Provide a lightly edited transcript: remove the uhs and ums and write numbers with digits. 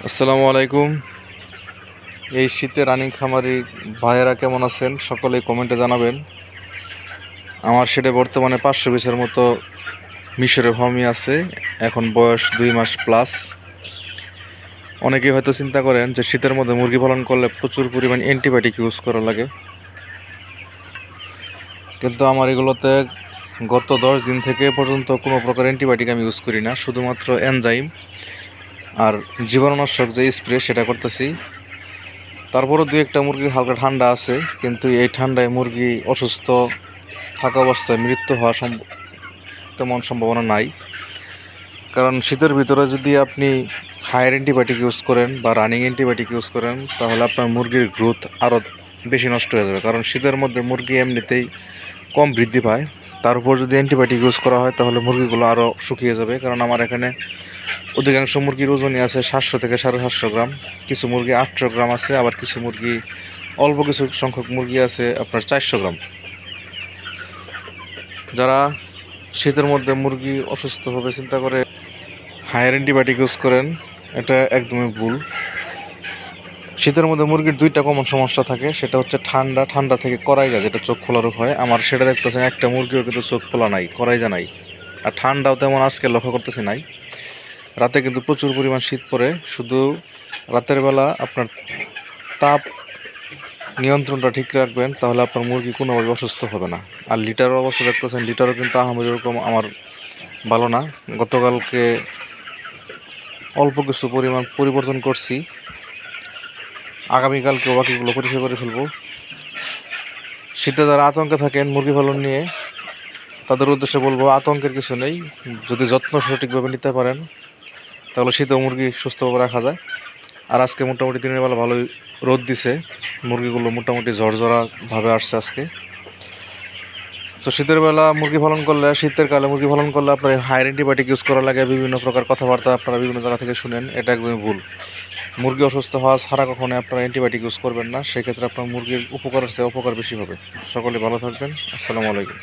আসসালামু আলাইকুম। এই শীতে রানিং খামারি ভাইয়েরা কেমন আছেন? সকলেই কমেন্টে জানাবেন। আমার সেটা বর্তমানে 500 পিসের মতো মিশরে ফার্মি আছে। এখন বয়স 2 মাস প্লাস। অনেকেই হয়তো চিন্তা করেন যে শীতের মধ্যে মুরগি পালন করলে প্রচুর পরিমাণ অ্যান্টিবায়োটিক ইউজ করা লাগে, কিন্তু আমার এগুলোতে গত 10 দিন থেকে পর্যন্ত কোনো প্রকার অ্যান্টিবায়োটিক আমি ইউজ করি না। শুধুমাত্র এনজাইম আর জীবাণুনাশক যে স্প্রে সেটা করতেছি। তারপরও দুই একটা মুরগির হালকা ঠান্ডা আছে, কিন্তু এই ঠান্ডায় মুরগি অসুস্থ থাকা অবস্থায় মৃত্যু হওয়ার তেমন সম্ভাবনা নাই। কারণ শীতের ভিতরে যদি আপনি হায়ার অ্যান্টিবায়োটিক ইউজ করেন বা রানিং অ্যান্টিবায়োটিক ইউজ করেন, তাহলে আপনার মুরগির গ্রোথ আরও বেশি নষ্ট হয়ে যাবে। কারণ শীতের মধ্যে মুরগি এমনিতেই কম বৃদ্ধি পায়, তার উপর যদি অ্যান্টিবায়োটিক ইউজ করা হয় তাহলে মুরগিগুলো আরও শুকিয়ে যাবে। কারণ আমার এখানে অধিকাংশ মুরগির ওজনই আছে 700 থেকে 750 গ্রাম। কিছু মুরগি 800 গ্রাম আছে, আবার কিছু মুরগি অল্প কিছু সংখ্যক মুরগি আছে আপনার 400 গ্রাম। যারা শীতের মধ্যে মুরগি অসুস্থ হবে চিন্তা করে হায়ার অ্যান্টিবায়োটিক ইউজ করেন, এটা একদমই ভুল। শীতের মধ্যে মুরগির দুইটা কমন সমস্যা থাকে, সেটা হচ্ছে ঠান্ডা থেকে করাইজা, যেটা চোখ খোলা রোগ হয়। আমার সেটা দেখতেছেন একটা মুরগিও কিন্তু চোখ খোলা নাই, করাইজা নাই। আর ঠান্ডাও তেমন আজকে লক্ষ্য করতেছি নাই। রাতে কিন্তু প্রচুর পরিমাণ শীত পড়ে। শুধু রাতের বেলা আপনার তাপ নিয়ন্ত্রণটা ঠিক রাখবেন, তাহলে আপনার মুরগি কোনোভাবে অসুস্থ হবে না। আর লিটারের অবস্থা দেখতেছেন, লিটারও কিন্তু আহামরি এরকম আমার ভালো না। গতকালকে অল্প কিছু পরিমাণ পরিবর্তন করছি, আগামীকালকে বাকিগুলো পরিষ্কার করে ফেলবো। শীতে যারা আতঙ্কে থাকেন মুরগি পালন নিয়ে, তাদের উদ্দেশ্যে বলবো আতঙ্কের কিছু নেই। যদি যত্ন সঠিকভাবে নিতে পারেন তাহলে শীতেও মুরগি সুস্থভাবে রাখা যায়। আর আজকে মোটামুটি দিনের বেলা ভালোই রোদ দিছে, মুরগিগুলো মোটামুটি ঝরঝরাভাবে আসছে আজকে। তো শীতের বেলা মুরগি পালন করলে, শীতের কালে মুরগি পালন করলে আপনার হায়ার অ্যান্টিবায়োটিক ইউজ করা লাগে, বিভিন্ন প্রকার কথাবার্তা আপনারা বিভিন্ন জায়গা থেকে শুনেন, এটা একদমই ভুল। মুরগি অসুস্থ হওয়া ছাড়া কখনোই আপনারা অ্যান্টিবায়োটিক ইউজ করবেন না, সেক্ষেত্রে আপনার মুরগির উপকারের চেয়ে অপকার বেশি হবে। সকলে ভালো থাকবেন। আসসালামু আলাইকুম।